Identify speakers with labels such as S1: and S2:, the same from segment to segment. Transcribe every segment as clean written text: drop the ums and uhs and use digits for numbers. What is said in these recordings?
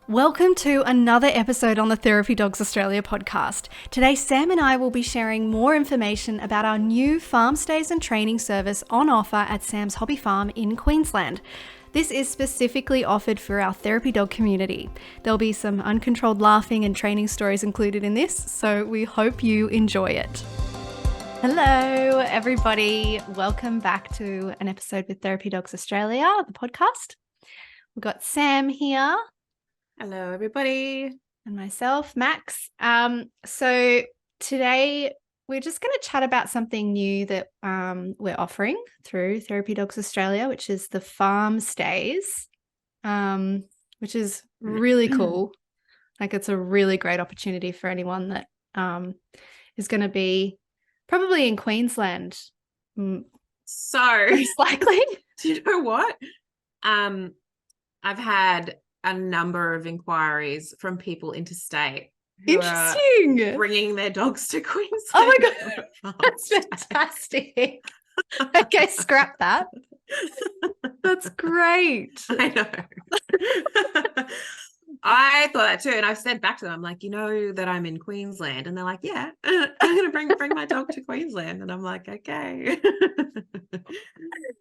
S1: Welcome to another episode on the Therapy Dogs Australia podcast. Today, Sam and I will be sharing more information about our new farm stays and training service on offer at Sam's Hobby Farm in Queensland. This is specifically offered for our therapy dog community. There'll be some uncontrolled laughing and training stories included in this, so we hope you enjoy it. Hello, everybody. Welcome back to an episode with Therapy Dogs Australia, the podcast. We've got Sam here.
S2: Hello, everybody.
S1: And myself, Max. So today we're just going to chat about something new that we're offering through Therapy Dogs Australia, which is the farm stays, which is really cool. Like, it's a really great opportunity for anyone that is going to be probably in Queensland.
S2: So,
S1: most likely.
S2: Do you know what? I've had a number of inquiries from people interstate who
S1: Interesting.
S2: are bringing their dogs to Queensland.
S1: Oh my God, that's fantastic. Okay, scrap that. That's great.
S2: I know. I thought that too, and I've said back to them, I'm like, you know that I'm in Queensland, and they're like, yeah, I'm gonna bring my dog to Queensland, and I'm like, okay,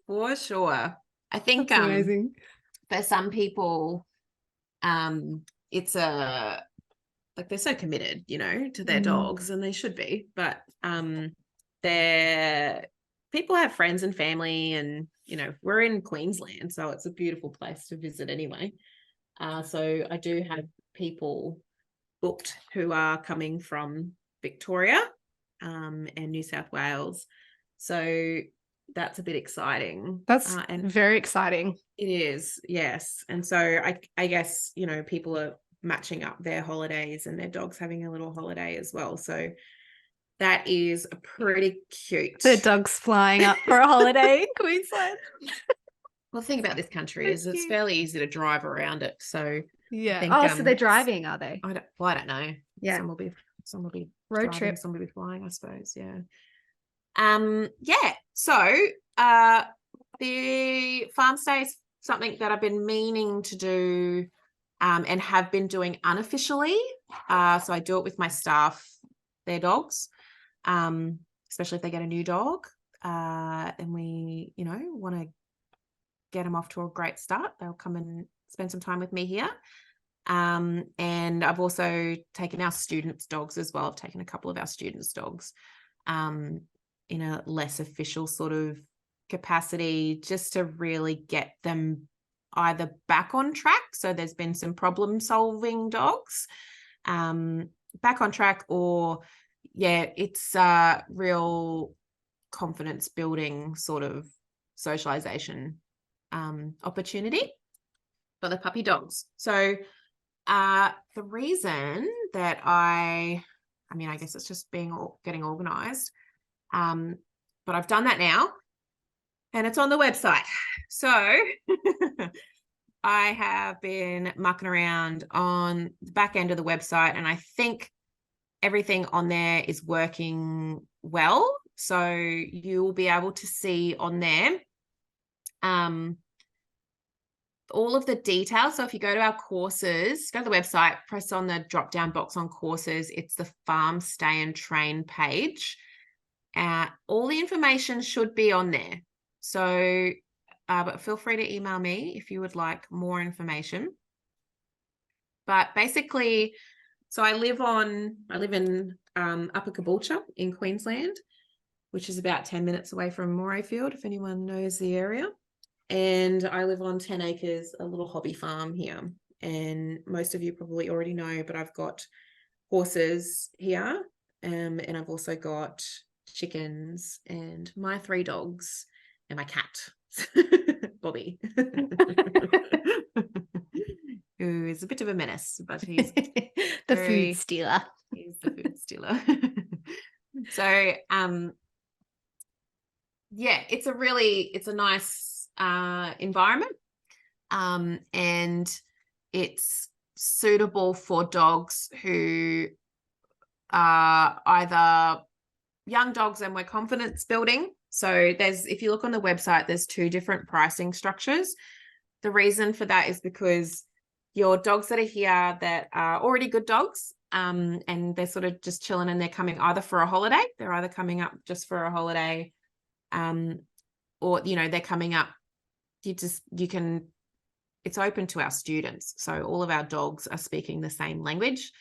S2: for sure. I think
S1: that's amazing.
S2: For some people, it's a like they're so committed, you know, to their dogs, and they should be, but they're people have friends and family, and you know, we're in Queensland, so it's a beautiful place to visit anyway. So I do have people booked who are coming from Victoria and New South Wales. So that's a bit exciting.
S1: That's very exciting.
S2: It is, yes. And so I guess, you know, people are matching up their holidays and their dogs having a little holiday as well. So that is a pretty cute.
S1: The dog's flying up for a holiday in Queensland.
S2: Well, the thing about this country is it's fairly easy to drive around it. So
S1: yeah.
S2: Think,
S1: so they're driving, are they?
S2: I don't know.
S1: Yeah.
S2: Some will be
S1: road
S2: driving,
S1: trip.
S2: some will be flying, I suppose. Yeah. Yeah. So the farm stay is something that I've been meaning to do and have been doing unofficially. So I do it with my staff, their dogs, especially if they get a new dog. And we, you know, want to get them off to a great start. They'll come and spend some time with me here. And I've also taken our students' dogs as well. I've taken a couple of our students' dogs in a less official sort of capacity, just to really get them either back on track. So there's been some problem-solving dogs back on track, or it's a real confidence-building sort of socialization opportunity for the puppy dogs. So the reason that I guess it's just getting organized, but I've done that now and it's on the website. So I have been mucking around on the back end of the website, and I think everything on there is working well. So you'll be able to see on there all of the details. So if you go to our courses, go to the website, press on the drop down box on courses, it's the farm stay and train page. All the information should be on there. So but feel free to email me if you would like more information. But basically, so I live in Upper Caboolture in Queensland, which is about 10 minutes away from Morayfield, if anyone knows the area. And I live on 10 acres, a little hobby farm here. And most of you probably already know, but I've got horses here. And I've also got chickens and my 3 dogs and my cat, Bobby, who is a bit of a menace, but he's
S1: the food stealer.
S2: He's the food stealer. So, it's a nice environment, and it's suitable for dogs who are either young dogs and we're confidence building. So if you look on the website, there's 2 different pricing structures. The reason for that is because your dogs that are here that are already good dogs, and they're sort of just chilling, and they're coming either for a holiday. They're either coming up just for a holiday, or, you know, they're coming up. It's open to our students. So all of our dogs are speaking the same language.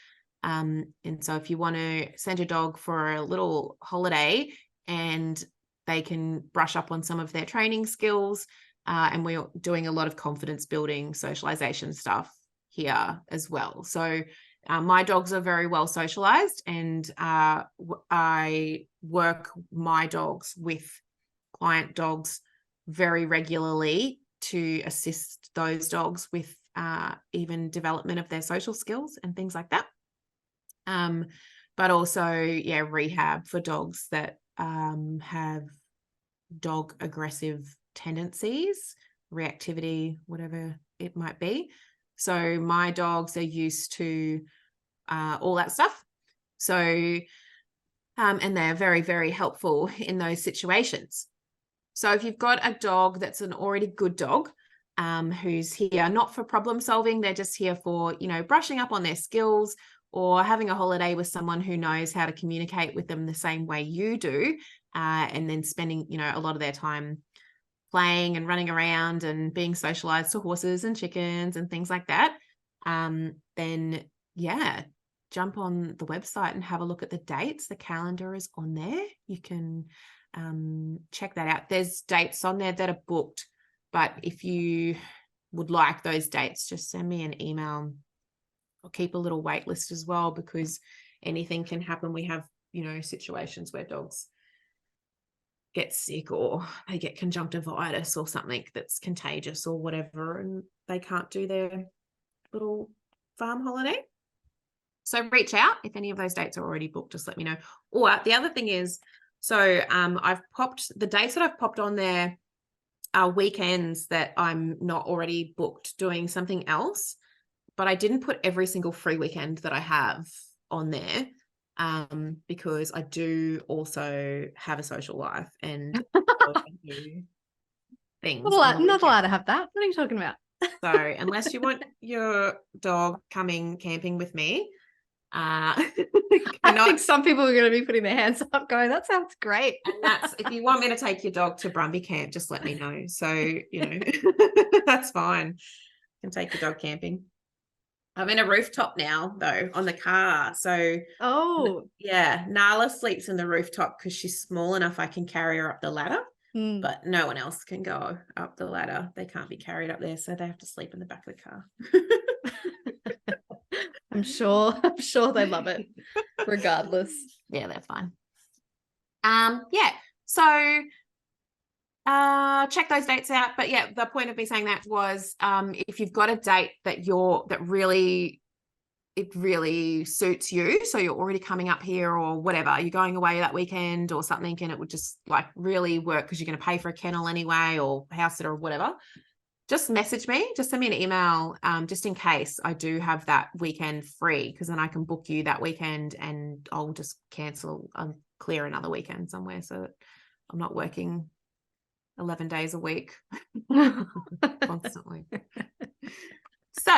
S2: And so if you want to send your dog for a little holiday and they can brush up on some of their training skills, and we're doing a lot of confidence building, socialization stuff here as well. So my dogs are very well socialized, and I work my dogs with client dogs very regularly to assist those dogs with even development of their social skills and things like that. But also, rehab for dogs that have dog aggressive tendencies, reactivity, whatever it might be. So my dogs are used to all that stuff. So, and they're very, very helpful in those situations. So if you've got a dog that's an already good dog, who's here not for problem solving, they're just here for, you know, brushing up on their skills or having a holiday with someone who knows how to communicate with them the same way you do, and then spending, you know, a lot of their time playing and running around and being socialized to horses and chickens and things like that, then jump on the website and have a look at the dates. The calendar is on there. You can check that out. There's dates on there that are booked, but if you would like those dates, just send me an email. I'll keep a little wait list as well, because anything can happen. We have, you know, situations where dogs get sick or they get conjunctivitis or something that's contagious or whatever, and they can't do their little farm holiday. So reach out if any of those dates are already booked. Just let me know. Or the other thing is, so I've popped the dates that I've popped on there are weekends that I'm not already booked doing something else, but I didn't put every single free weekend that I have on there, because I do also have a social life and do things.
S1: Not allowed to have that. What are you talking about?
S2: So unless you want your dog coming camping with me,
S1: I think some people are going to be putting their hands up going, that sounds great.
S2: And that's, if you want me to take your dog to Brumby camp, just let me know. So, you know, that's fine. You can take your dog camping. I'm in a rooftop now, though, on the car. So, Nala sleeps in the rooftop because she's small enough I can carry her up the ladder. But no one else can go up the ladder. They can't be carried up there, so they have to sleep in the back of the car.
S1: I'm sure they love it regardless.
S2: Yeah, they're fine. So check those dates out. But yeah, the point of me saying that was, if you've got a date that really suits you, so you're already coming up here or whatever, you're going away that weekend or something, and it would just like really work because you're going to pay for a kennel anyway or house sitter or whatever, just message me, just send me an email, just in case I do have that weekend free, because then I can book you that weekend and I'll just cancel and clear another weekend somewhere so that I'm not working 11 days a week constantly. So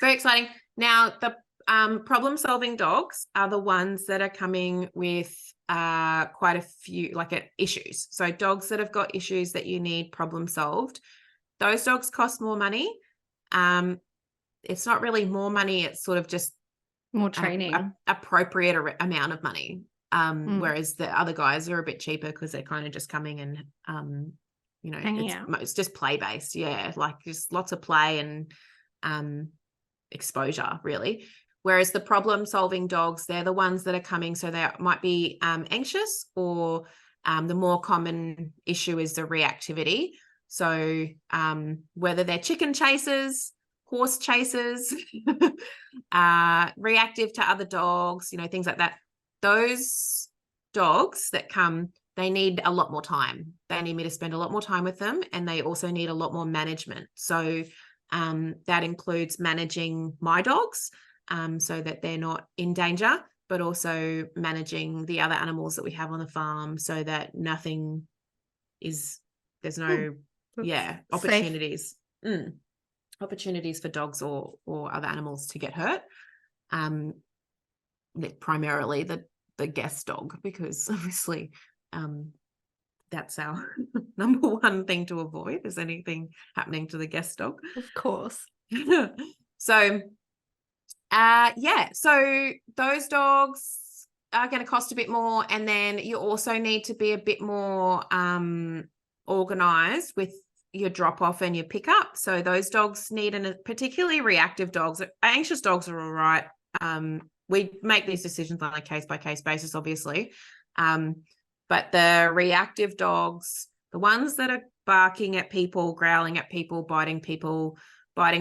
S2: very exciting. Now, the problem-solving dogs are the ones that are coming with quite a few issues. So dogs that have got issues that you need problem solved, those dogs cost more money. It's not really more money. It's sort of just
S1: more training,
S2: appropriate amount of money. Whereas the other guys are a bit cheaper because they're kind of just coming and, it's just play-based. Yeah, like just lots of play and exposure, really. Whereas the problem-solving dogs, they're the ones that are coming, so they might be anxious, or the more common issue is the reactivity. So whether they're chicken chasers, horse chasers, reactive to other dogs, things like that. Those dogs that come, they need a lot more time. They need me to spend a lot more time with them, and they also need a lot more management. So that includes managing my dogs so that they're not in danger, but also managing the other animals that we have on the farm so that there's no opportunities. opportunities for dogs or other animals to get hurt. Primarily the guest dog, because obviously that's our number one thing to avoid, is anything happening to the guest dog.
S1: Of course.
S2: So so those dogs are going to cost a bit more, and then you also need to be a bit more organized with your drop off and your pickup. So those dogs need, particularly reactive dogs. Anxious dogs are all right. We make these decisions on a case by case basis, obviously. But the reactive dogs, the ones that are barking at people, growling at people, biting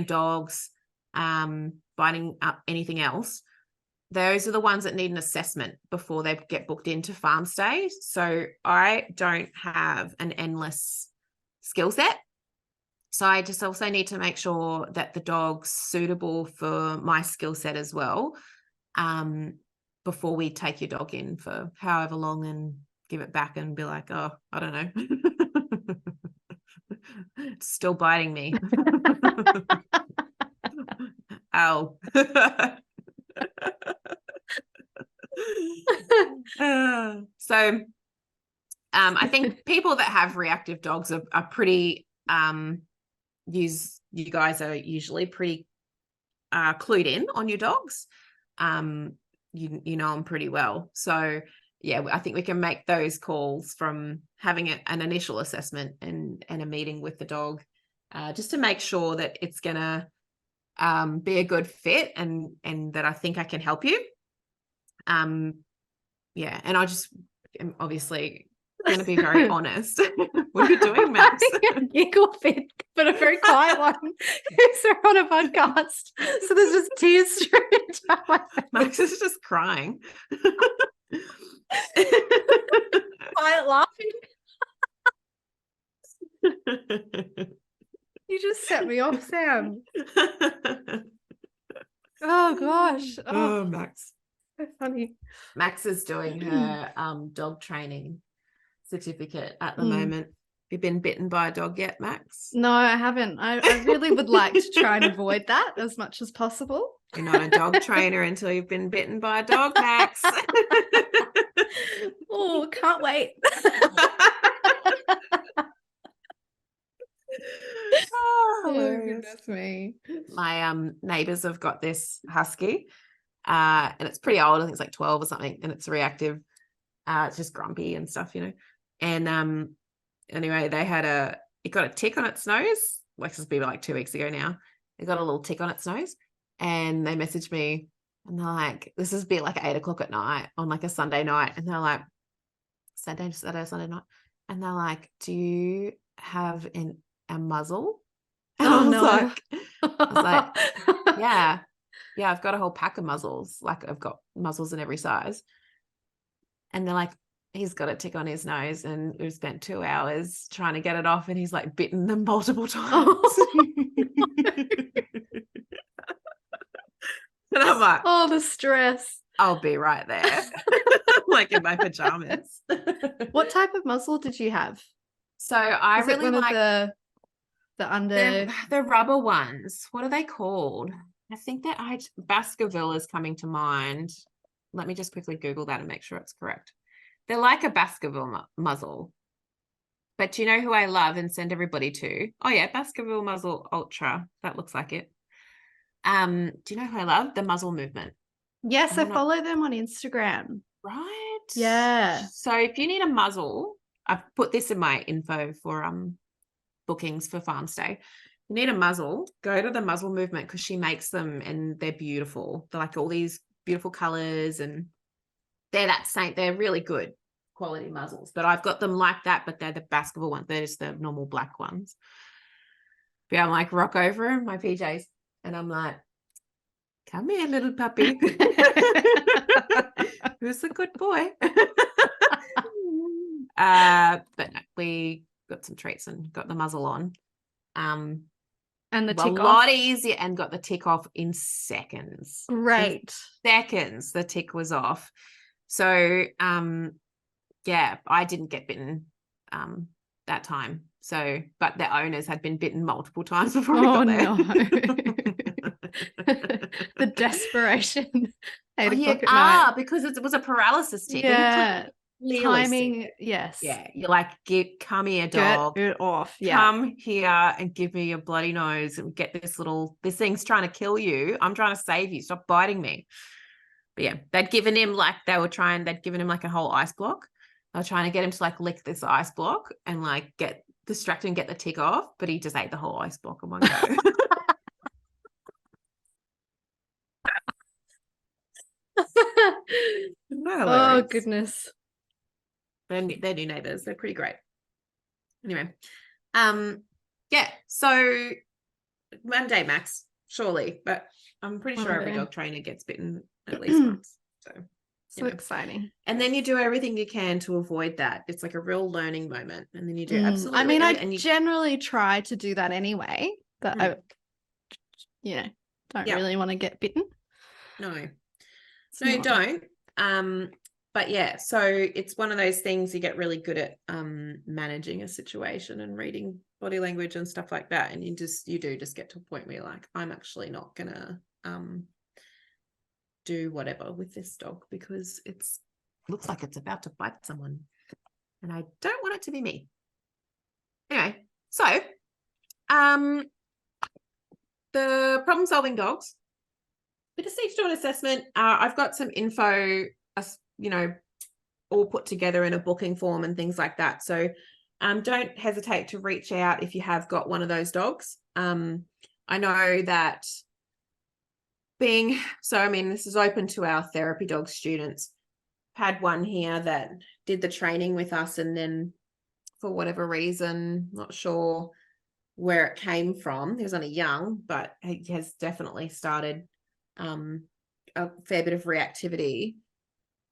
S2: dogs, biting up anything else, those are the ones that need an assessment before they get booked into farm stay. So I don't have an endless skill set. So I just also need to make sure that the dog's suitable for my skill set as well, before we take your dog in for however long and give it back and be like, oh, I don't know. It's still biting me. Ow. So I think people that have reactive dogs are pretty you guys are usually pretty clued in on your dogs. You know them pretty well. So yeah, I think we can make those calls from having an initial assessment and a meeting with the dog, just to make sure that it's gonna be a good fit and that I think I can help you. Yeah, and I just am obviously going to be very honest. What are you doing, Max?
S1: A giggle fit, but a very quiet one. Because we're on a podcast, so there's just tears streaming down my face.
S2: Max is just crying.
S1: Quiet laughing. You just set me off, Sam. Oh gosh.
S2: Oh, Max.
S1: So funny.
S2: Max is doing her dog training certificate at the moment. Have you been bitten by a dog yet, Max?
S1: No, I haven't. I really would like to try and avoid that as much as possible.
S2: You're not a dog trainer until you've been bitten by a dog, Max.
S1: Oh, can't wait. Oh, goodness me.
S2: My neighbors have got this husky, and it's pretty old. I think it's like 12 or something, and it's reactive. It's just grumpy and stuff, you know. And anyway, it got a tick on its nose. Like, this was like 2 weeks ago now. It got a little tick on its nose, and they messaged me, and they're like, this is be like 8 o'clock at night on like a Sunday night, and they're like, Sunday night, and they're like, do you have a muzzle? And
S1: Oh,
S2: I was like, yeah, I've got a whole pack of muzzles. Like, I've got muzzles in every size. And they're like, he's got a tick on his nose, and we've spent 2 hours trying to get it off, and he's like bitten them multiple times. And I'm like,
S1: oh, the stress.
S2: I'll be right there. Like in my pajamas.
S1: What type of muzzle did you have?
S2: So I
S1: Is
S2: really
S1: it one
S2: like
S1: of the under
S2: the rubber ones. What are they called? I think that Baskerville is coming to mind. Let me just quickly Google that and make sure it's correct. They're like a Baskerville muzzle. But do you know who I love and send everybody to? Oh yeah, Baskerville Muzzle Ultra. That looks like it. Do you know who I love? The Muzzle Movement.
S1: Yes, I follow them on Instagram.
S2: Right?
S1: Yeah.
S2: So if you need a muzzle, I've put this in my info for bookings for farm stay. If you need a muzzle, go to the Muzzle Movement, because she makes them and they're beautiful. They're like all these beautiful colors, and they're really good quality muzzles. But I've got them like that, but they're the Baskerville ones. They're just the normal black ones. But I'm like, rock over in my PJs, and I'm like, come here, little puppy. Who's a good boy? But no, we got some treats and got the muzzle on. And
S1: the tick off.
S2: A lot easier, and got the tick off in seconds.
S1: Great.
S2: Seconds, the tick was off. So, yeah, I didn't get bitten that time. So, but the owners had been bitten multiple times before we
S1: Oh
S2: got there.
S1: no. The desperation. 8 o'clock at night.
S2: Because it was a paralysis tick. And you
S1: Yeah.
S2: clearly see
S1: Timing,
S2: it.
S1: yes.
S2: Yeah. You're like, come here,
S1: Get
S2: dog.
S1: it off. Yeah.
S2: Come here and give me your bloody nose and get this thing's trying to kill you. I'm trying to save you. Stop biting me. But yeah, they'd given him like a whole ice block. They were trying to get him to like lick this ice block and like get distracted and get the tick off, but he just ate the whole ice block in one go.
S1: Oh goodness.
S2: They're new neighbors. They're pretty great. Anyway, yeah. So one day max, surely, but I'm pretty sure every dog trainer gets bitten at least once. So
S1: exciting.
S2: And then you do everything you can to avoid that. It's like a real learning moment, and then you do absolutely.
S1: I mean, I generally try to do that anyway, but I, don't really want to get bitten.
S2: No, you don't. But yeah, so it's one of those things you get really good at managing a situation and reading body language and stuff like that. And you do get to a point where you're like, I'm actually not gonna do whatever with this dog because it's looks like it's about to bite someone, and I don't want it to be me. Anyway, so the problem solving dogs. We just need to do an assessment. I've got some info, all put together in a booking form and things like that. So don't hesitate to reach out if you have got one of those dogs. I know that this is open to our therapy dog students. Had one here that did the training with us, and then for whatever reason, not sure where it came from. He was only young, but he has definitely started a fair bit of reactivity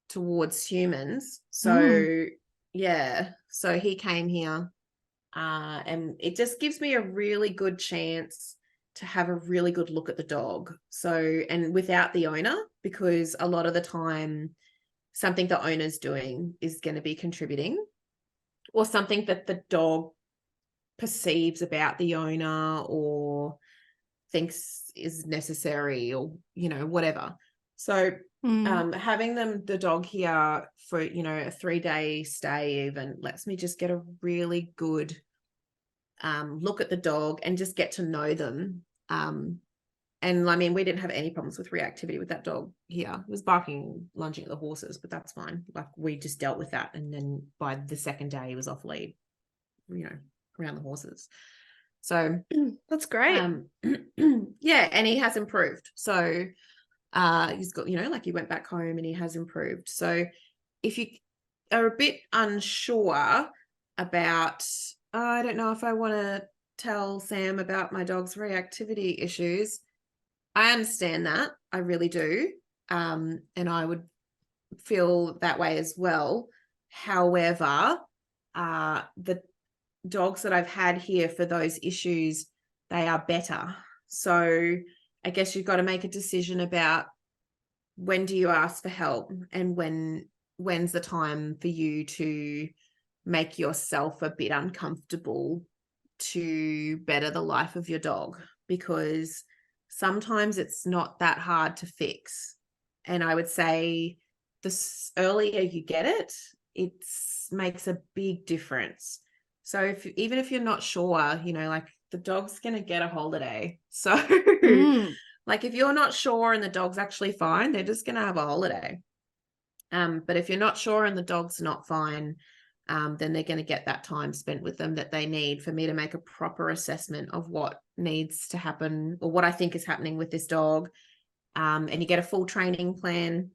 S2: towards humans. So so he came here, and it just gives me a really good chance to have a really good look at the dog. So, and without the owner, because a lot of the time something the owner's doing is going to be contributing, or something that the dog perceives about the owner or thinks is necessary, or whatever. So having the dog here for a 3-day stay even lets me just get a really good look at the dog and just get to know them. And I mean, we didn't have any problems with reactivity with that dog here. It was barking, lunging at the horses, but that's fine. Like, we just dealt with that. And then by the second day, he was off lead, around the horses. So
S1: that's great.
S2: Yeah, and he has improved. So he's got, he went back home and he has improved. So if you are a bit unsure about, I don't know if I want to tell Sam about my dog's reactivity issues, I understand that. I really do. And I would feel that way as well. However, the dogs that I've had here for those issues, they are better. So I guess you've got to make a decision about when do you ask for help, and when's the time for you to make yourself a bit uncomfortable to better the life of your dog, because sometimes it's not that hard to fix. And I would say the earlier you get it, it makes a big difference. So even if you're not sure, like, the dog's going to get a holiday. So like, if you're not sure and the dog's actually fine, they're just going to have a holiday. But if you're not sure and the dog's not fine, then they're going to get that time spent with them that they need for me to make a proper assessment of what needs to happen, or what I think is happening with this dog. And you get a full training plan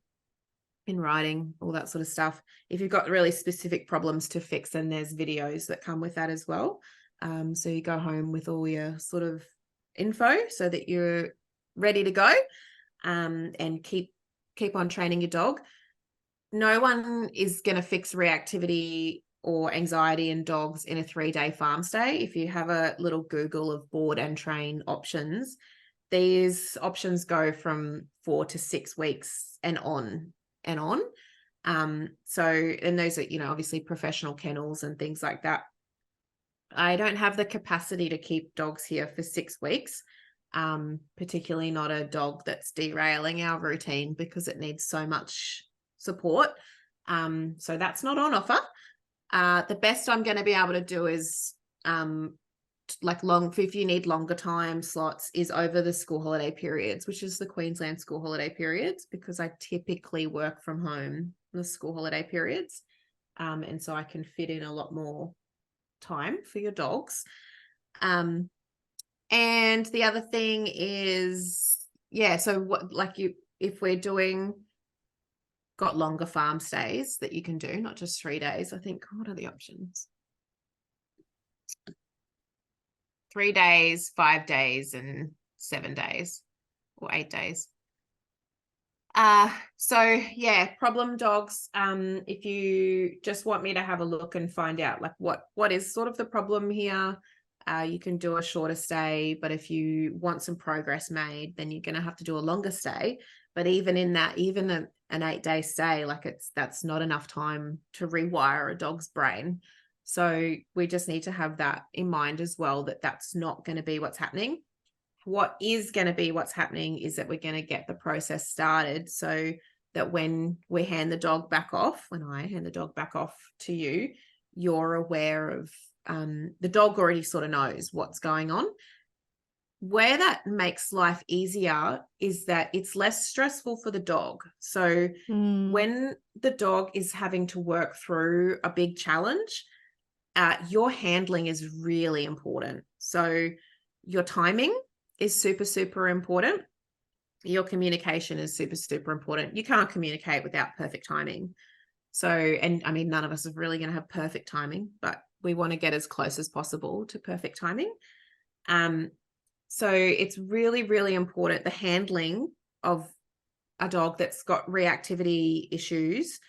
S2: in writing, all that sort of stuff. If you've got really specific problems to fix, then there's videos that come with that as well. So you go home with all your sort of info so that you're ready to go, and keep on training your dog. No one is going to fix reactivity or anxiety in dogs in a 3-day farm stay. If you have a little Google of board and train options, these options go from 4 to 6 weeks and on. So, and those are, obviously professional kennels and things like that. I don't have the capacity to keep dogs here for 6 weeks, particularly not a dog that's derailing our routine because it needs so much support. So that's not on offer. The best I'm going to be able to do is if you need longer time slots is over the school holiday periods, which is the Queensland school holiday periods, because I typically work from home in the school holiday periods. And so I can fit in a lot more time for your dogs. And the other thing is, so if we're got longer farm stays that you can do, not just 3 days, I think, what are the options? 3 days, 5 days, and 7 days or 8 days. Problem dogs. If you just want me to have a look and find out like what is sort of the problem here, you can do a shorter stay, but if you want some progress made, then you're going to have to do a longer stay. But even in that, even an 8-day stay, that's not enough time to rewire a dog's brain. So we just need to have that in mind as well, that that's not going to be what's happening. What is going to be what's happening is that we're going to get the process started so that when I hand the dog back off to you, you're aware of the dog already sort of knows what's going on. Where that makes life easier is that it's less stressful for the dog. So when the dog is having to work through a big challenge, your handling is really important. So your timing is super, super important. Your communication is super, super important. You can't communicate without perfect timing. So, and I mean, none of us are really going to have perfect timing, but we want to get as close as possible to perfect timing. So it's really, really important. The handling of a dog that's got reactivity issues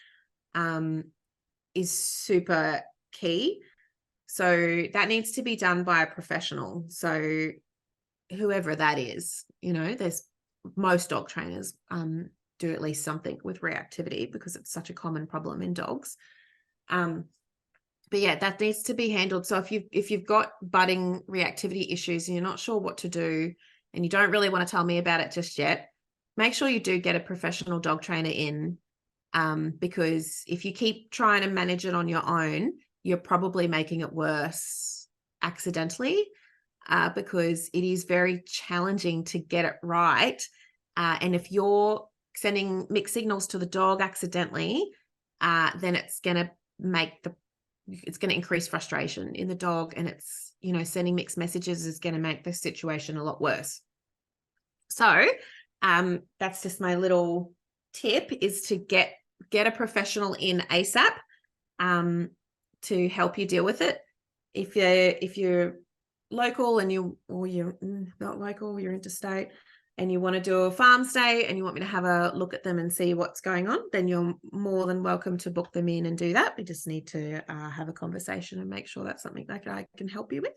S2: is super key. So that needs to be done by a professional. So whoever that is, there's most dog trainers do at least something with reactivity because it's such a common problem in dogs. But yeah, that needs to be handled. So if you've got budding reactivity issues and you're not sure what to do and you don't really want to tell me about it just yet, make sure you do get a professional dog trainer in, because if you keep trying to manage it on your own, you're probably making it worse accidentally, because it is very challenging to get it right. And if you're sending mixed signals to the dog accidentally, then it's going to increase frustration in the dog, and it's, sending mixed messages is going to make the situation a lot worse. So that's just my little tip, is to get a professional in ASAP to help you deal with it. If you're local and you're not local, you're interstate, and you want to do a farm stay and you want me to have a look at them and see what's going on, then you're more than welcome to book them in and do that. We just need to have a conversation and make sure that's something that I can help you with.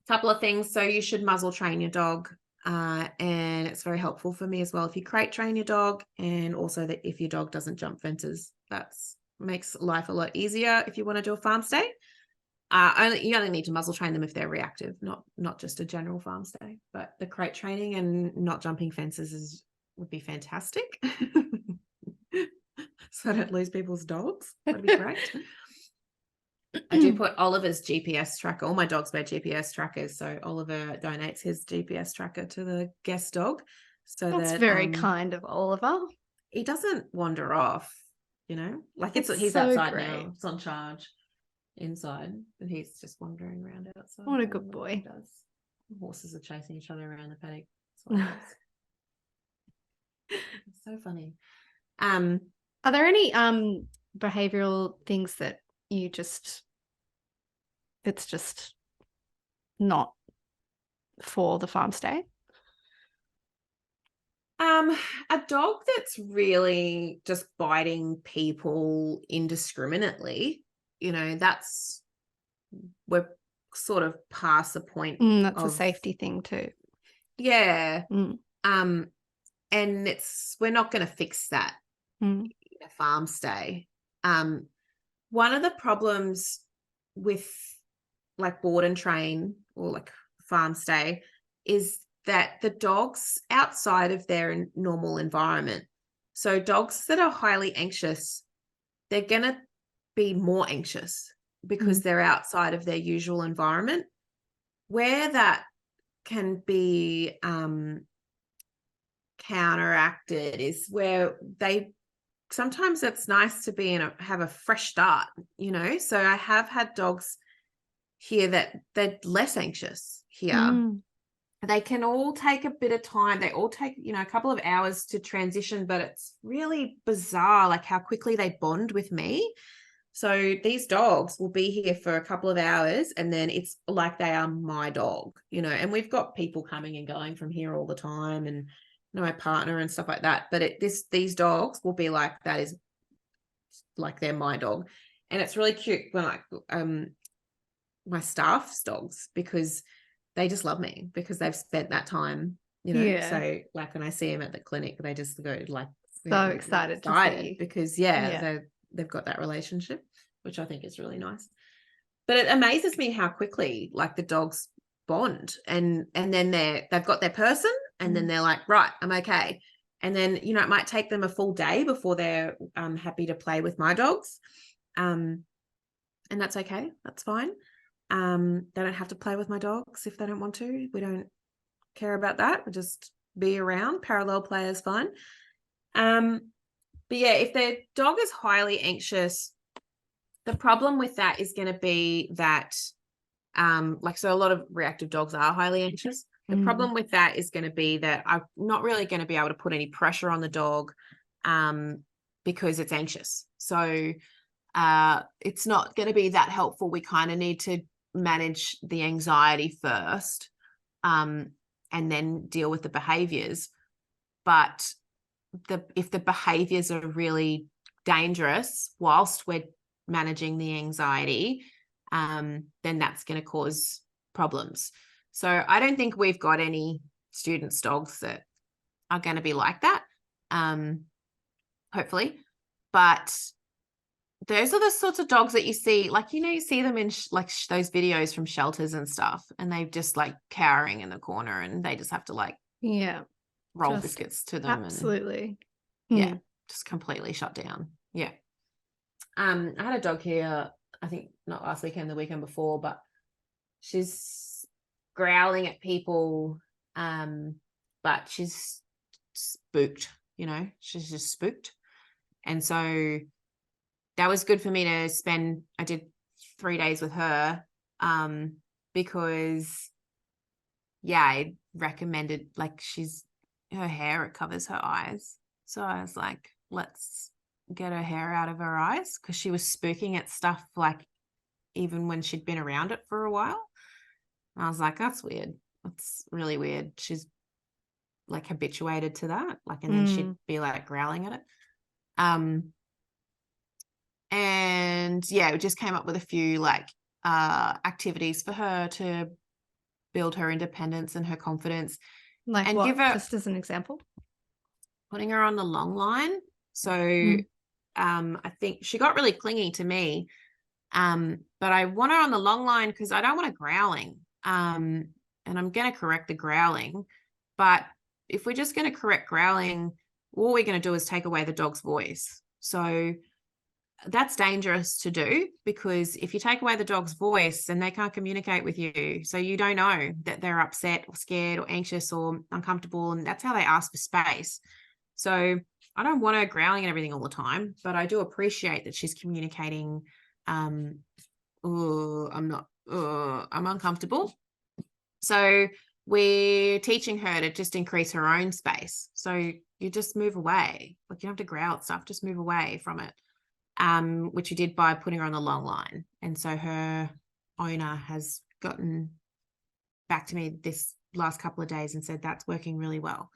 S2: Couple of things. So you should muzzle train your dog, and it's very helpful for me as well if you crate train your dog, and also that if your dog doesn't jump fences, that makes life a lot easier if you want to do a farm stay. You only need to muzzle train them if they're reactive, not just a general farm stay. But the crate training and not jumping fences would be fantastic. So I don't lose people's dogs. That'd be great. I do put Oliver's GPS tracker. All my dogs wear GPS trackers, so Oliver donates his GPS tracker to the guest dog. So that's
S1: very kind of Oliver.
S2: He doesn't wander off, he's so outside great. Now. It's on charge inside, but he's just wandering around outside.
S1: What a good boy.
S2: Does. The horses are chasing each other around the paddock. It's so funny.
S1: Are there any behavioral things that it's just not for the farm stay?
S2: A dog that's really just biting people indiscriminately, we're sort of past the point.
S1: That's a safety thing too.
S2: Yeah. And we're not going to fix that in a farm stay. One of the problems with like board and train or like farm stay is that the dogs outside of their normal environment. So dogs that are highly anxious, they're going to be more anxious because they're outside of their usual environment. Where that can be counteracted is where sometimes it's nice to be have a fresh start, so I have had dogs here that they're less anxious here. They can all take a bit of time. They all take, a couple of hours to transition, but it's really bizarre, like how quickly they bond with me. So these dogs will be here for a couple of hours and then it's like they are my dog, and we've got people coming and going from here all the time and my partner and stuff like that. But these dogs will be like, that is like they're my dog. And it's really cute when my staff's dogs, because they just love me because they've spent that time, so like when I see them at the clinic, they just go like
S1: so excited to see you.
S2: Because they've got that relationship, which I think is really nice. But it amazes me how quickly like the dogs bond and then they've got their person and then they're like, right, I'm okay. And then, it might take them a full day before they're happy to play with my dogs. And that's okay. That's fine. They don't have to play with my dogs if they don't want to. We don't care about that. We just be around. Parallel play is fine. But yeah, if their dog is highly anxious, the problem with that is going to be that, so a lot of reactive dogs are highly anxious. The problem with that is going to be that I'm not really going to be able to put any pressure on the dog, because it's anxious. So it's not going to be that helpful. We kind of need to manage the anxiety first, and then deal with the behaviors. But if the behaviors are really dangerous whilst we're managing the anxiety, then that's going to cause problems. So I don't think we've got any students' dogs that are going to be like that, hopefully. But those are the sorts of dogs that you see, like, you see them in those videos from shelters and stuff, and they're just like cowering in the corner and they just have to like roll biscuits to them.
S1: Absolutely.
S2: And just completely shut down. Yeah. I had a dog here, I think not last weekend, the weekend before, but she's growling at people, but she's spooked, she's just spooked. And so that was good for me to spend, I did 3 days with her, because I recommended, like, her hair, it covers her eyes. So I was like, let's get her hair out of her eyes, because she was spooking at stuff like even when she'd been around it for a while. And I was like, that's weird. That's really weird. She's like habituated to that. Like, and then she'd be like growling at it. And we just came up with a few like activities for her to build her independence and her confidence.
S1: Like
S2: and
S1: what?
S2: Give her,
S1: just as an example?
S2: Putting her on the long line. So I think she got really clingy to me. But I want her on the long line because I don't want her growling. And I'm going to correct the growling. But if we're just going to correct growling, all we're going to do is take away the dog's voice. So that's dangerous to do, because if you take away the dog's voice, then they can't communicate with you. So you don't know that they're upset or scared or anxious or uncomfortable. And that's how they ask for space. So I don't want her growling and everything all the time, but I do appreciate that she's communicating. I'm uncomfortable. So we're teaching her to just increase her own space. So you just move away. Like, you don't have to growl at stuff, just move away from it. Which we did by putting her on the long line. And so her owner has gotten back to me this last couple of days and said that's working really well.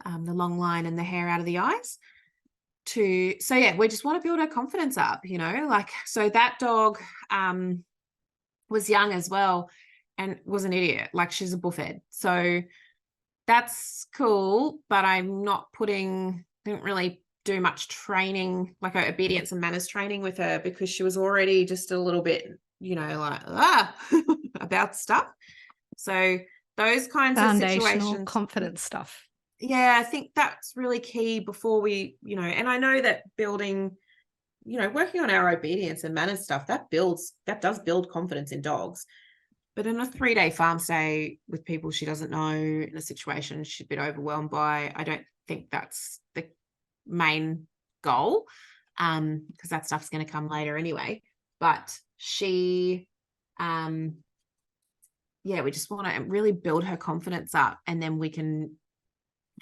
S2: The long line and the hair out of the eyes. We just want to build her confidence up, so that dog was young as well and was an idiot. Like, she's a bullfed. So that's cool, but didn't really do much training, like obedience and manners training with her, because she was already just a little bit like about stuff. So those kinds of
S1: Foundational
S2: situations,
S1: confidence stuff.
S2: yeah, I think that's really key before we, and I know that building, working on our obedience and manners stuff, that does build confidence in dogs. But in a 3-day farm stay with people she doesn't know, in a situation she's a bit overwhelmed by, I don't think that's the main goal, because that stuff's going to come later anyway. But she, we just want to really build her confidence up, and then we can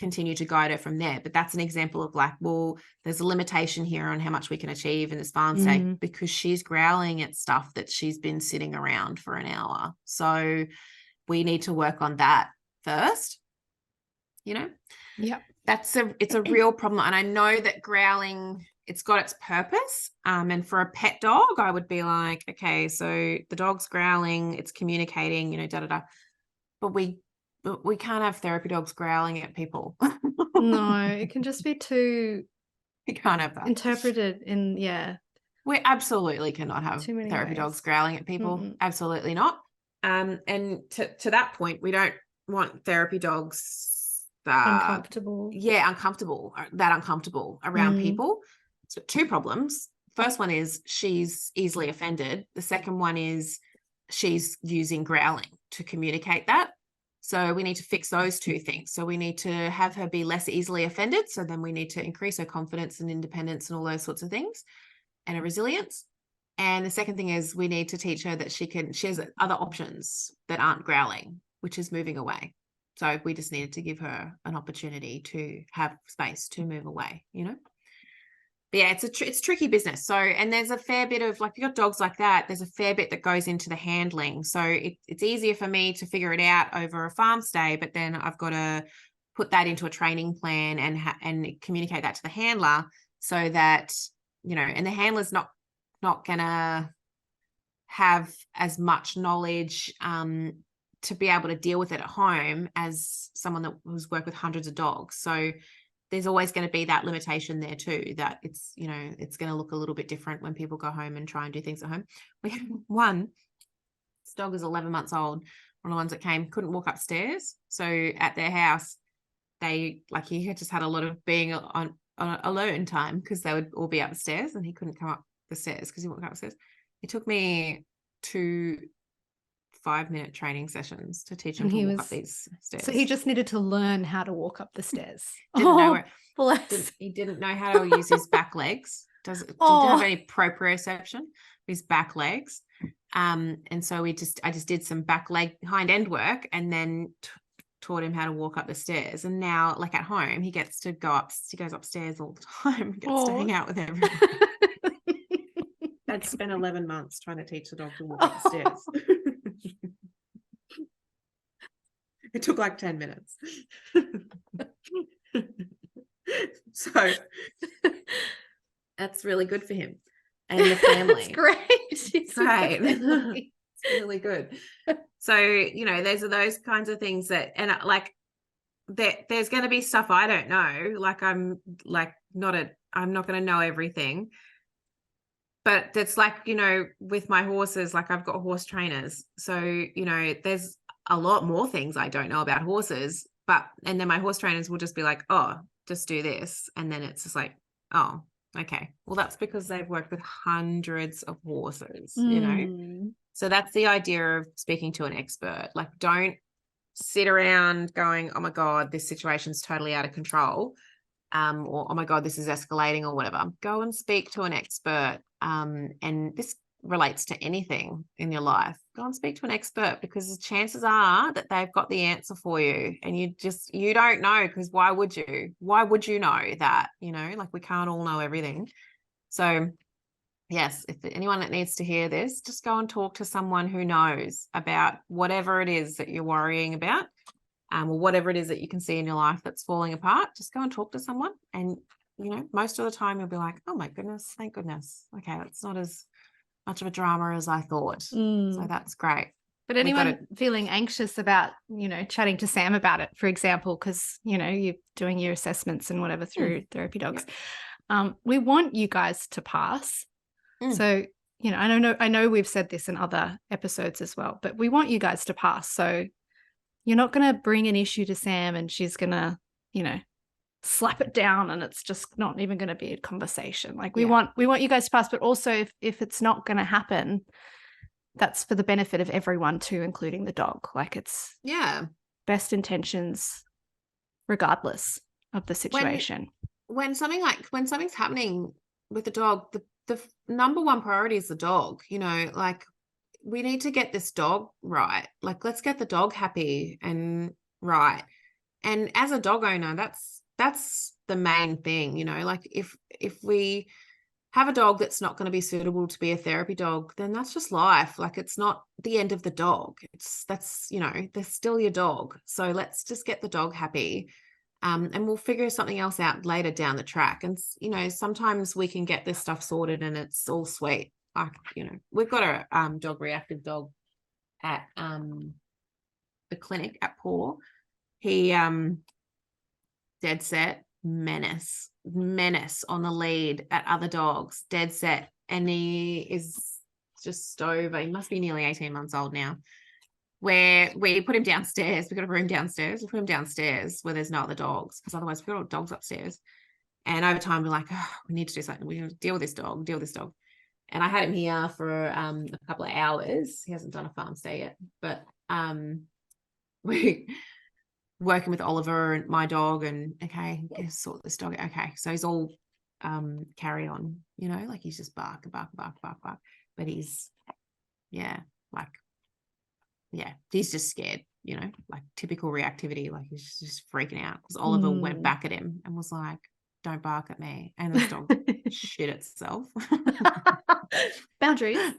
S2: continue to guide her from there. But that's an example of like, well, there's a limitation here on how much we can achieve in this farm stay because she's growling at stuff that she's been sitting around for an hour. So we need to work on that first,
S1: Yeah.
S2: It's a real problem. And I know that growling, it's got its purpose. And for a pet dog, I would be like, okay, so the dog's growling, it's communicating, but we can't have therapy dogs growling at people.
S1: No, it can just be too
S2: You can't have that.
S1: interpreted in,
S2: We absolutely cannot have
S1: too many
S2: therapy
S1: ways.
S2: Dogs growling at people. Absolutely not. And to that point, we don't want therapy dogs
S1: uncomfortable.
S2: Yeah, uncomfortable around people. So 2 problems. First one is she's easily offended. The second one is she's using growling to communicate that. So we need to fix those 2 things. So we need to have her be less easily offended. So then we need to increase her confidence and independence and all those sorts of things, and her resilience. And the second thing is we need to teach her that she has other options that aren't growling, which is moving away. So we just needed to give her an opportunity to have space to move away, But yeah, it's tricky business. So, and there's a fair bit of, like, if you've got dogs like that, there's a fair bit that goes into the handling. So it's easier for me to figure it out over a farm stay, but then I've got to put that into a training plan and communicate that to the handler so that, and the handler's not going to have as much knowledge to be able to deal with it at home as someone that has worked with hundreds of dogs. So there's always going to be that limitation there too, that it's, it's going to look a little bit different when people go home and try and do things at home. We had this dog is 11 months old. One of the ones that came couldn't walk upstairs. So at their house, he had just had a lot of being on alone time because they would all be upstairs and he couldn't come up the stairs because he wouldn't come upstairs. It took me 2 5-minute training sessions to teach him to walk up these stairs.
S1: So he just needed to learn how to walk up the stairs.
S2: He didn't know how to use his back legs. Didn't have any proprioception, his back legs. And so I just did some back leg hind end work and then taught him how to walk up the stairs. And now, like at home, he gets to go up. He goes upstairs all the time. He gets to hang out with everyone. I'd spent 11 months trying to teach the dog to walk up the stairs. It took like 10 minutes. So that's really good for him and the family.
S1: It's great.
S2: It's great. It's really good. So, those kinds of things that, and like there's going to be stuff I don't know. Like I'm not going to know everything. But that's like, with my horses, like I've got horse trainers. So, there's a lot more things I don't know about horses, and then my horse trainers will just be like, oh, just do this. And then it's just like, oh, okay. Well, that's because they've worked with hundreds of horses, So that's the idea of speaking to an expert. Like, don't sit around going, oh my God, this situation's totally out of control. Or, oh my God, this is escalating or whatever. Go and speak to an expert. And this relates to anything in your life. Go and speak to an expert because the chances are that they've got the answer for you and you don't know, because why would you? Why would you know that? Like we can't all know everything. So yes, if anyone that needs to hear this, just go and talk to someone who knows about whatever it is that you're worrying about, or whatever it is that you can see in your life that's falling apart. Just go and talk to someone, and most of the time you'll be like, oh my goodness, thank goodness. Okay, that's not as much of a drama as I thought. So that's great.
S1: But anyone feeling anxious about, chatting to Sam about it, for example, because, you're doing your assessments and whatever through therapy dogs. We want you guys to pass. So, you know, I know we've said this in other episodes as well, but we want you guys to pass. So you're not going to bring an issue to Sam and she's going to, you know, slap it down and it's just not even going to be a conversation. Like we want you guys to pass, but also if it's not going to happen, that's for the benefit of everyone too, including the dog. Like it's best intentions regardless of the situation.
S2: When something's happening with the dog, the number one priority is the dog, you know, like we need to get this dog right. Like let's get the dog happy and right. And as a dog owner, that's the main thing, you know, like if we have a dog that's not going to be suitable to be a therapy dog, then that's just life. Like it's not the end of the dog. That's, you know, they're still your dog. So let's just get the dog happy. And we'll figure something else out later down the track. And, you know, sometimes we can get this stuff sorted and it's all sweet. Like, you know, we've got a reactive dog at the clinic at Paw. He dead set menace on the lead at other dogs, dead set. And he is just over, he must be nearly 18 months old now, where we put him downstairs. We've got a room downstairs. We put him downstairs where there's no other dogs, because otherwise we've got all dogs upstairs. And over time, we're like, oh, we need to do something. We need to deal with this dog. And I had him here for a couple of hours. He hasn't done a farm stay yet, but we working with Oliver and my dog, and okay, sort this dog. Okay, so he's all carry on, you know, like he's just bark, but he's he's just scared, you know, like typical reactivity, like he's just freaking out because Oliver went back at him and was like, don't bark at me, and the dog shit itself.
S1: Boundaries.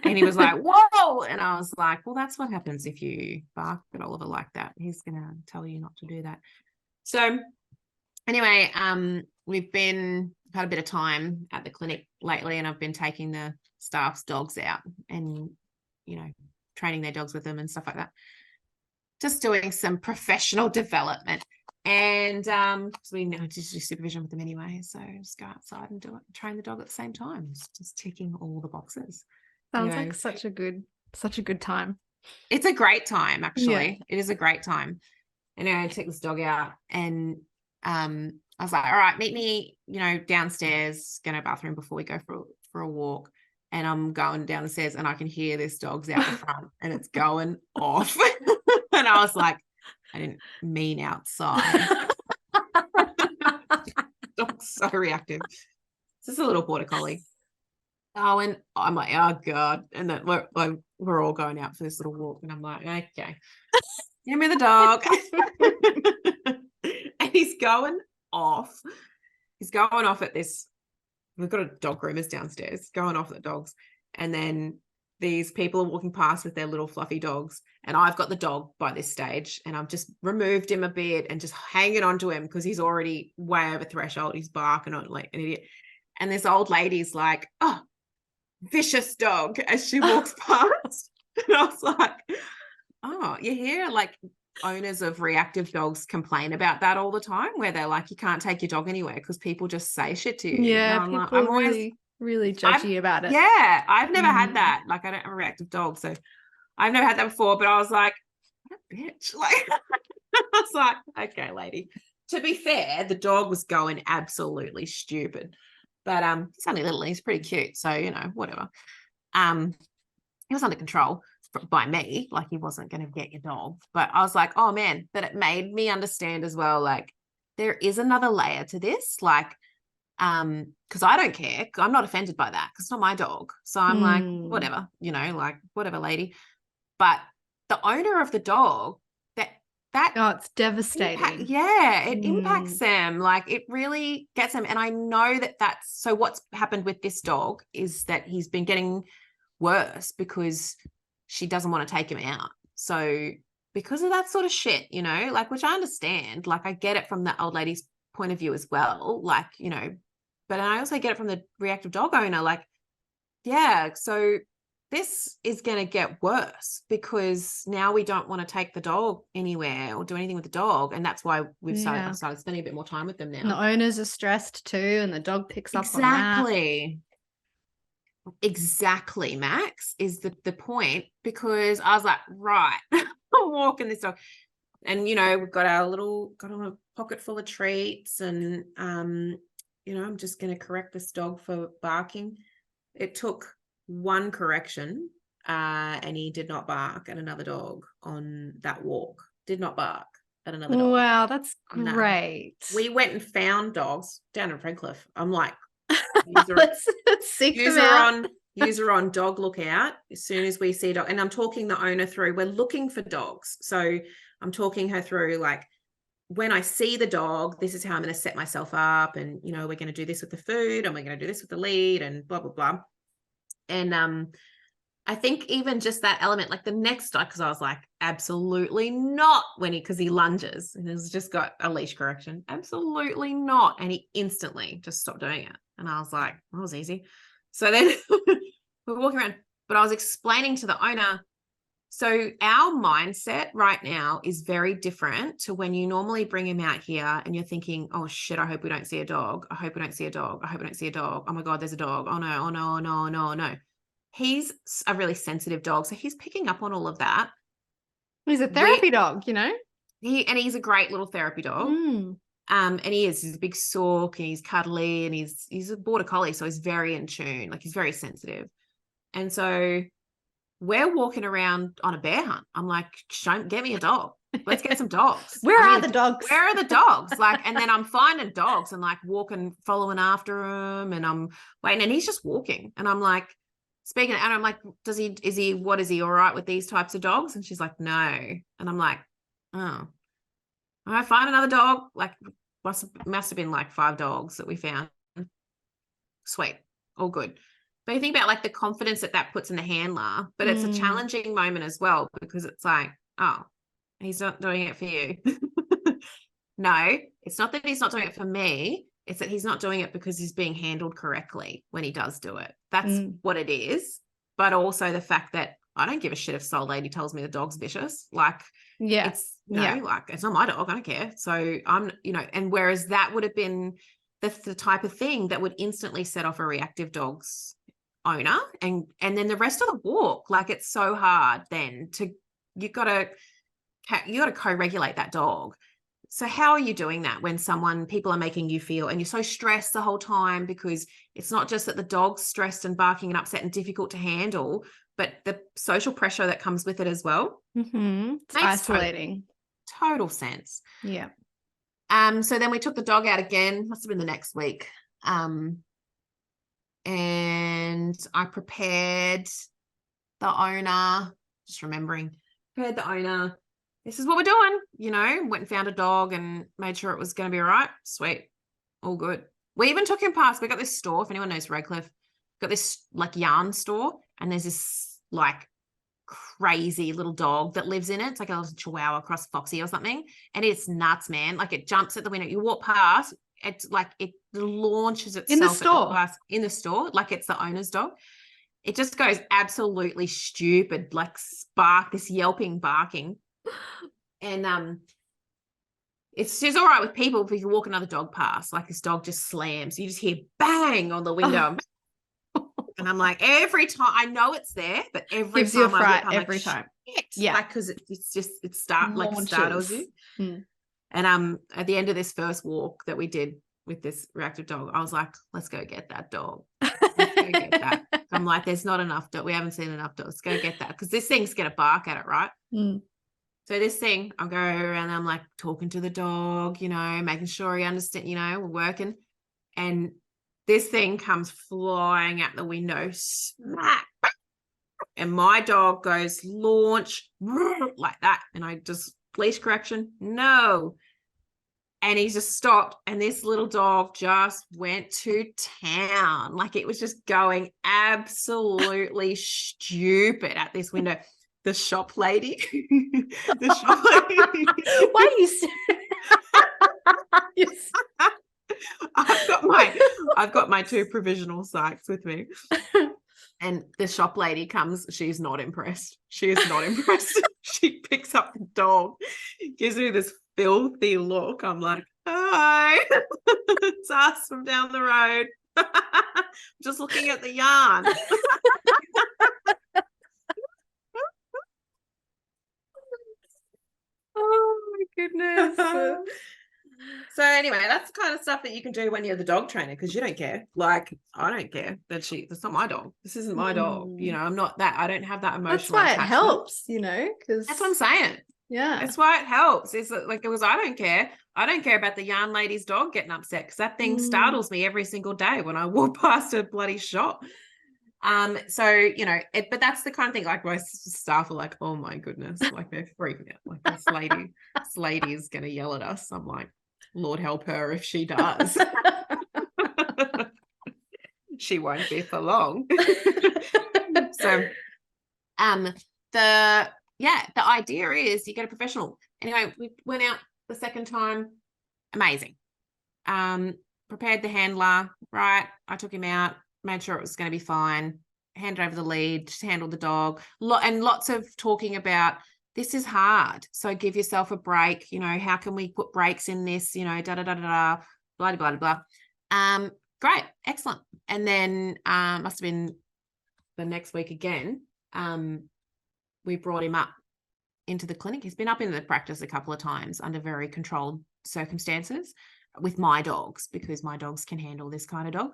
S2: And he was like, whoa, and I was like, well, that's what happens if you bark at Oliver like that. He's gonna tell you not to do that. So anyway, we've had a bit of time at the clinic lately, and I've been taking the staff's dogs out and, you know, training their dogs with them and stuff like that, just doing some professional development. And so we know to do supervision with them anyway, so just go outside and do it, train the dog at the same time. It's just ticking all the boxes.
S1: Sounds like such a good time.
S2: It's a great time, actually. It is a great time. And I take this dog out, and I was like, all right, meet me, you know, downstairs, go to the bathroom before we go for a walk. And I'm going down the stairs and I can hear this dog's out the front and it's going off. And I was like, I didn't mean outside. Dog's so reactive. It's just a little border collie. Oh, and I'm like, oh God. And then we're all going out for this little walk. And I'm like, okay, give me the dog. And he's going off. He's going off at this. We've got a dog groomers downstairs, going off at the dogs. And then these people are walking past with their little fluffy dogs. And I've got the dog by this stage, and I've just removed him a bit and just hanging on to him because he's already way over threshold. He's barking on like an idiot. And this old lady's like, oh, vicious dog, as she walks past. And I was like, oh, you hear like owners of reactive dogs complain about that all the time, where they're like, you can't take your dog anywhere because people just say shit to you.
S1: Yeah, people like, I'm always really judgy about it.
S2: Yeah, I've never had that. Like, I don't have a reactive dog, so I've never had that before. But I was like, what a bitch. Like, I was like, okay, lady. To be fair, the dog was going absolutely stupid, but he's only little and he's pretty cute, so you know, whatever. He was under control by me, like he wasn't going to get your dog. But I was like, oh man, but it made me understand as well, like there is another layer to this, like because I don't care, I'm not offended by that because it's not my dog, so I'm like, whatever, you know, like whatever, lady. But the owner of the dog, that
S1: oh, it's devastating.
S2: It impacts them, like it really gets them. And I know that's so what's happened with this dog is that he's been getting worse because she doesn't want to take him out. So because of that sort of shit, you know, like, which I understand, like I get it from the old lady's point of view as well, like, you know, but I also get it from the reactive dog owner, like, yeah, so this is going to get worse because now we don't want to take the dog anywhere or do anything with the dog. And that's why we've started spending a bit more time with them now.
S1: And the owners are stressed too, and the dog picks up on that.
S2: Exactly. Exactly, Max, is the point, because I was like, right, I'm walking this dog. And, we've got got a pocket full of treats, and, I'm just going to correct this dog for barking. It took one correction, and he did not bark at another dog on that walk. Did not bark at another dog.
S1: Wow, that's
S2: No.
S1: great.
S2: We went and found dogs down in Redcliffe. I'm like,
S1: let's seek them out.
S2: User on dog lookout as soon as we see a dog. And I'm talking the owner through, we're looking for dogs. So I'm talking her through, like, when I see the dog, this is how I'm going to set myself up. And, we're going to do this with the food, and we're going to do this with the lead, and blah, blah, blah. And I think even just that element, like the next dog, because I was like, absolutely not, because he lunges and has just got a leash correction. Absolutely not. And he instantly just stopped doing it. And I was like, that was easy. So then we're walking around, but I was explaining to the owner, so our mindset right now is very different to when you normally bring him out here and you're thinking, oh shit, I hope we don't see a dog. I hope we don't see a dog. I hope we don't see a dog. Oh my God, there's a dog. Oh no, oh no, no, no, no. He's a really sensitive dog, so he's picking up on all of that.
S1: He's a therapy dog,
S2: He's a great little therapy dog. And he's a big sook, and he's cuddly, and he's a border collie, so he's very in tune, like he's very sensitive. And so we're walking around on a bear hunt. I'm like, get me a dog. Let's get some dogs.
S1: Where are the dogs?
S2: Where are the dogs? Like, and then I'm finding dogs and like walking, following after him, and I'm waiting, and he's just walking. And I'm like, speaking to Anna, I'm like, is he all right with these types of dogs? And she's like, no. And I'm like, oh, I find another dog. Like, must have been like 5 dogs that we found. Sweet. All good. But you think about like the confidence that puts in the handler, but it's a challenging moment as well, because it's like, oh, he's not doing it for you. No, it's not that he's not doing it for me. It's that he's not doing it because he's being handled correctly when he does do it. That's what it is. But also the fact that I don't give a shit if Soul Lady tells me the dog's vicious. Like, it's like, it's not my dog. I don't care. So I'm, and whereas that would have been the type of thing that would instantly set off a reactive dog's owner, and then the rest of the walk, like, it's so hard then you got to co-regulate that dog. So how are you doing that when people are making you feel, and you're so stressed the whole time, because it's not just that the dog's stressed and barking and upset and difficult to handle, but the social pressure that comes with it as well.
S1: It's isolating.
S2: Total sense.
S1: Yeah.
S2: So then we took the dog out again, must have been the next week. And I prepared the owner, this is what we're doing, went and found a dog and made sure it was going to be all right. Sweet. All good. We even took him past, we got this store, if anyone knows Redcliffe, got this like yarn store, and there's this like crazy little dog that lives in it. It's like a little chihuahua cross foxy or something. And it's nuts, man. Like, it jumps at the window. You walk past, it's like it launches itself in the store, like it's the owner's dog. It just goes absolutely stupid, like this yelping barking. And it's just all right with people if you walk another dog past, like this dog just slams. You just hear bang on the window. And I'm like, every time, I know it's there, but every
S1: gives
S2: time
S1: you a fright
S2: every
S1: time.
S2: Yeah, like, because it startles you. And at the end of this first walk that we did with this reactive dog, I was like, let's go get that dog. Let's go get that. I'm like, there's not enough dog. We haven't seen enough dogs. Let's go get that, because this thing's gonna bark at it, right? So this thing, I'll go around, I'm like talking to the dog, making sure he understands, we're working. And this thing comes flying out the window, smack. And my dog goes launch like that. And I just, leash correction, no. And he just stopped. And this little dog just went to town. Like, it was just going absolutely stupid at this window. The shop lady.
S1: Why are you
S2: I've got my 2 provisional sykes with me. And the shop lady comes, she's not impressed. She is not impressed. She picks up the dog, gives me this filthy look. I'm like, hi, it's us from down the road. Just looking at the yarn.
S1: Oh my goodness.
S2: So anyway, that's the kind of stuff that you can do when you're the dog trainer, because you don't care. Like, I don't care that that's not my dog. This isn't my dog. You know, I'm not that. I don't have that emotional
S1: That's why
S2: attachment.
S1: it helps, you know, because
S2: That's what I'm saying.
S1: yeah,
S2: That's why it helps. It's like, it was, I don't care. I don't care about the yarn lady's dog getting upset, because that thing startles me every single day when I walk past a bloody shop. So, you know, but that's the kind of thing, like, my staff are like, oh my goodness, like, they're freaking out. Like, this lady is going to yell at us. I'm like, Lord help her if she does. She won't be for long. So, the idea is you get a professional. Anyway, we went out the second time. Amazing. Prepared the handler, right? I took him out, made sure it was going to be fine, handed over the lead, just handled the dog. And lots of talking about, this is hard, so give yourself a break. You know, how can we put breaks in this? You know, blah, blah, blah. Great, excellent. And then must have been the next week again, we brought him up into the clinic. He's been up in the practice a couple of times under very controlled circumstances with my dogs, because my dogs can handle this kind of dog.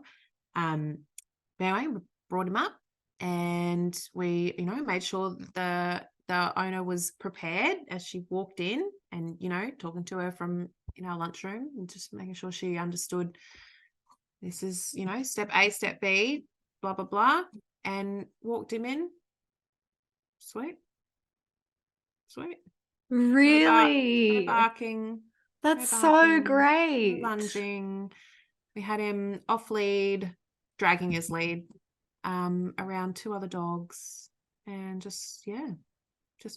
S2: Anyway, we brought him up, and we, you know, made sure the owner was prepared as she walked in, and, you know, talking to her from in our lunchroom and just making sure she understood, this is, you know, step A, step B, blah, blah, blah, and walked him in. Sweet.
S1: really,
S2: No barking.
S1: that's
S2: No
S1: so
S2: barking,
S1: great.
S2: no lunging. We had him off lead, dragging his lead around 2 other dogs, and just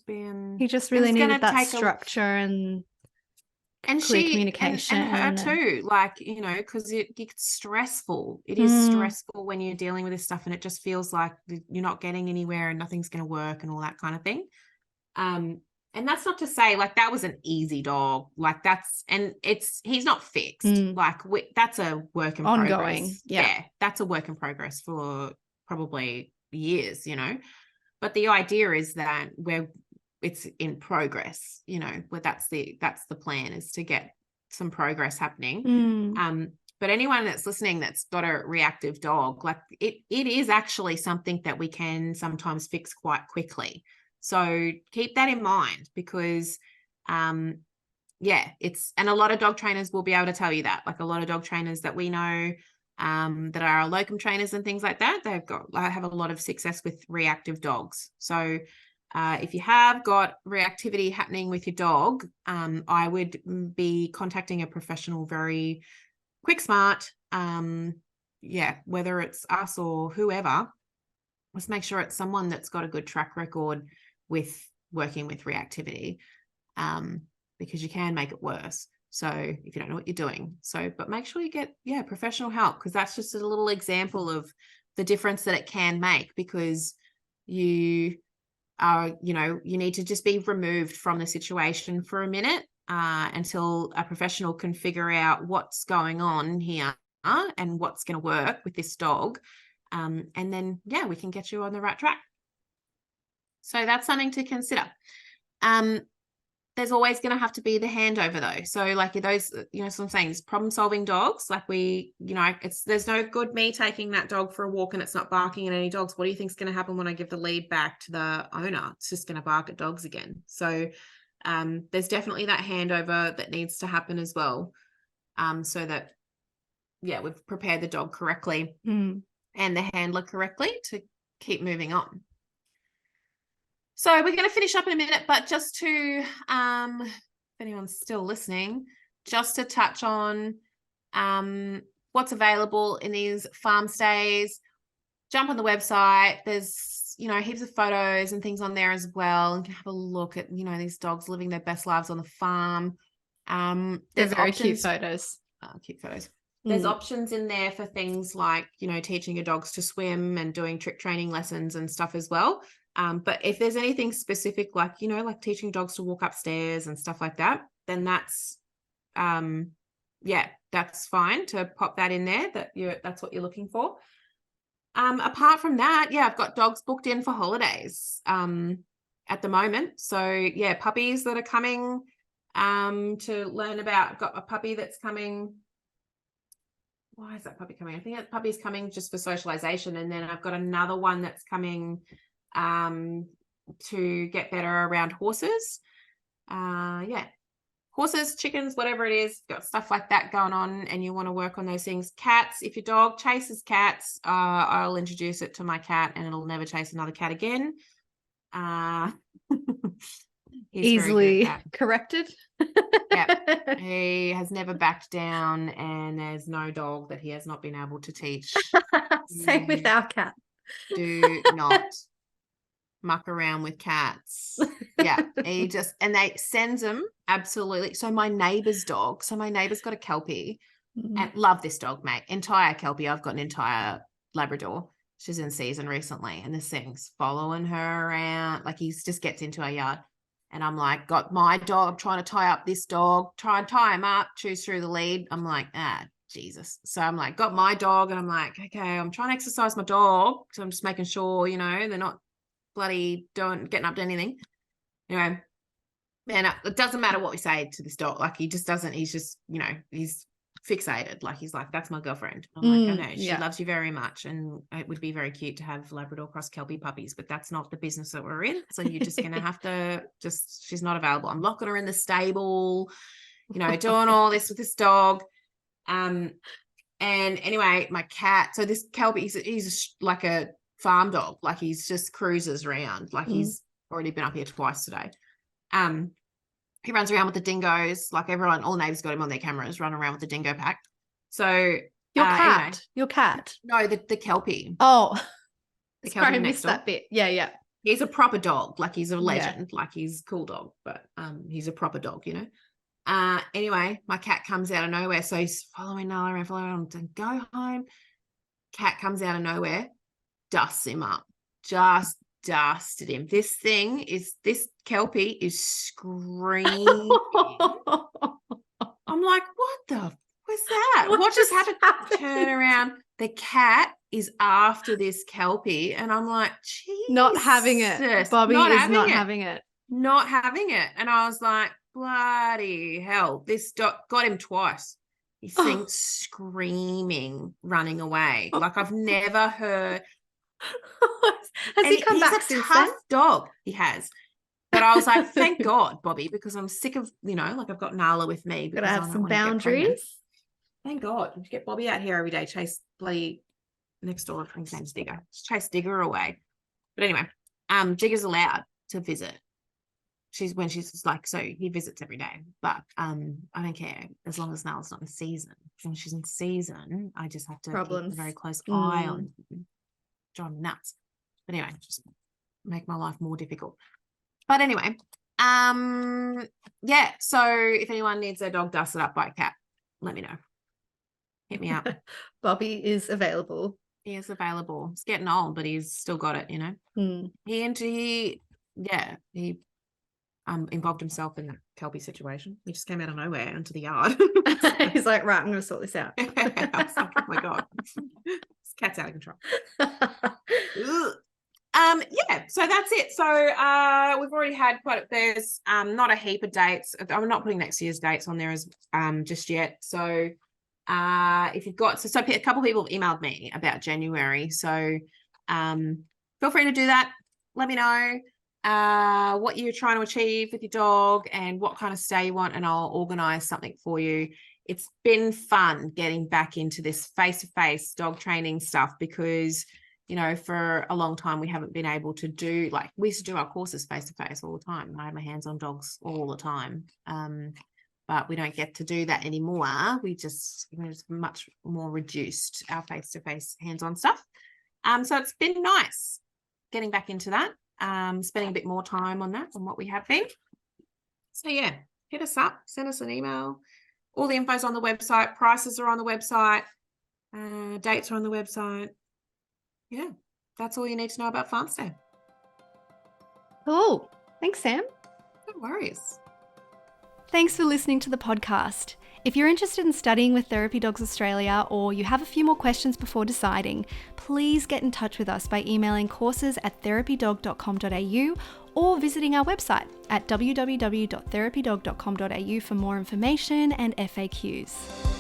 S2: being.
S1: He just really needed that structure and clear
S2: she
S1: communication,
S2: and her too, like, you know, because it's stressful. It is stressful when you're dealing with this stuff, and it just feels like you're not getting anywhere and nothing's going to work and all that kind of thing. And that's not to say, like, that was an easy dog, like, he's not fixed. Like, that's a work in
S1: ongoing
S2: progress.
S1: yeah,
S2: that's a work in progress for probably years, you know. But the idea is that it's in progress, you know, where that's the plan, is to get some progress happening. But anyone that's listening that's got a reactive dog, like, it is actually something that we can sometimes fix quite quickly. So keep that in mind, because it's, and a lot of dog trainers will be able to tell you that, like, a lot of dog trainers that we know that are locum trainers and things like that, have a lot of success with reactive dogs. So if you have got reactivity happening with your dog, I would be contacting a professional very quick, smart. Whether it's us or whoever, let's make sure it's someone that's got a good track record with working with reactivity, because you can make it worse. So if you don't know what you're doing, but make sure you get professional help, because that's just a little example of the difference that it can make, because you need to just be removed from the situation for a minute until a professional can figure out what's going on here and what's going to work with this dog. And then, we can get you on the right track. So that's something to consider. There's always going to have to be the handover, though. So, like, those, you know, so I'm saying, problem-solving dogs, like, there's no good me taking that dog for a walk and it's not barking at any dogs. What do you think is going to happen when I give the lead back to the owner? It's just going to bark at dogs again. So there's definitely that handover that needs to happen as well, so that, we've prepared the dog correctly and the handler correctly to keep moving on. So we're going to finish up in a minute, but just to, if anyone's still listening, just to touch on what's available in these farm stays. Jump on the website. There's, heaps of photos and things on there as well. And you can have a look at, these dogs living their best lives on the farm.
S1: They're very cute photos.
S2: Cute photos. There's options in there for things like, teaching your dogs to swim and doing trick training lessons and stuff as well. But if there's anything specific, like, like teaching dogs to walk upstairs and stuff like that, then that's yeah, that's fine to pop that in there, that's what you're looking for. Apart from that, yeah, I've got dogs booked in for holidays at the moment. So yeah, puppies that are coming to learn about. I've got a puppy that's coming. Why is that puppy coming? I think that puppy's coming just for socialization. And then I've got another one that's coming to get better around horses. Yeah. Horses, chickens, whatever it is, got stuff like that going on, and you want to work on those things. Cats, if your dog chases cats, I'll introduce it to my cat and it'll never chase another cat again. He's
S1: Easily
S2: very good at that.
S1: corrected.
S2: Yeah, he has never backed down, and there's no dog that he has not been able to teach.
S1: Same with our cat.
S2: Do not muck around with cats. Yeah, and they sends them absolutely. So my neighbor's got a Kelpie, and love this dog, mate. Entire Kelpie. I've got an entire Labrador. She's in season recently, and this thing's following her around. Like, he just gets into our yard, and I'm like, got my dog, trying to tie up this dog, try and tie him up, choose through the lead. I'm like, Jesus. So I'm like, got my dog, and I'm like, okay, I'm trying to exercise my dog. So I'm just making sure, they're not bloody getting up to anything. Anyway, man, it doesn't matter what we say to this dog. Like, he just doesn't, he's just, he's fixated. Like, he's like, that's my girlfriend. I'm like, I know, she loves you very much, and it would be very cute to have Labrador cross Kelpie puppies, but that's not the business that we're in. So you're just gonna have to she's not available. I'm locking her in the stable, doing all this with this dog. And anyway, my cat, so this Kelpie, he's like a farm dog. Like, he's just cruises around. Like, he's already been up here twice today. He runs around with the dingoes. Like, everyone, all the neighbors got him on their cameras, running around with the dingo pack. So
S1: your cat,
S2: anyway,
S1: your cat.
S2: No, the Kelpie.
S1: Oh,
S2: the
S1: sorry, I missed that bit. Yeah.
S2: He's a proper dog. Like, he's a legend. Like, he's a cool dog, but he's a proper dog, Anyway, my cat comes out of nowhere. So he's following Nala around, and go home. Cat comes out of nowhere, dusts him up, just dusted him. This Kelpie is screaming. I'm like, what the was that? What just happened? Turn around. The cat is after this Kelpie, and I'm like, Jesus.
S1: Not having it. Bobby is not having it.
S2: Not having it. And I was like, bloody hell. This dog got him twice. He seemed screaming, running away. Like, I've never heard.
S1: Has he come back since then? He's a tough
S2: dog. He has. But I was like, thank God, Bobby, because I'm sick of, like, I've got Nala with me.
S1: Gotta have some boundaries.
S2: Thank God. You get Bobby out here every day, chase bloody next door. His name's Digger. Just chase Digger away. But anyway, Digger's allowed to visit. When she's like, so he visits every day, but I don't care as long as Nala's not in season. When she's in season, I just have to keep a very close eye on John nuts. But anyway, just make my life more difficult. But anyway, yeah. So if anyone needs their dog dusted up by a cat, let me know. Hit me up.
S1: Bobby is available.
S2: He is available. He's getting old, but he's still got it. He involved himself in that Kelpie situation. He just came out of nowhere into the yard.
S1: He's like, right, I'm going to sort this out.
S2: I was like, oh my God, this cat's out of control. Yeah, so that's it. So we've already had there's not a heap of dates. I'm not putting next year's dates on there as just yet. So if you've got, so a couple of people have emailed me about January. So feel free to do that. Let me know what you're trying to achieve with your dog and what kind of stay you want, and I'll organize something for you. It's been fun getting back into this face-to-face dog training stuff because, for a long time we haven't been able to do, like, we used to do our courses face-to-face all the time. I have my hands on dogs all the time. But we don't get to do that anymore. It's much more reduced, our face-to-face hands-on stuff. So it's been nice getting back into that. Spending a bit more time on that than what we have been. So yeah, hit us up, send us an email. All the info's on the website, prices are on the website, dates are on the website. Yeah, that's all you need to know about Farmstay.
S1: Cool. Thanks, Sam.
S2: No worries.
S1: Thanks for listening to the podcast. If you're interested in studying with Therapy Dogs Australia, or you have a few more questions before deciding, please get in touch with us by emailing courses@therapydog.com.au or visiting our website at www.therapydog.com.au for more information and FAQs.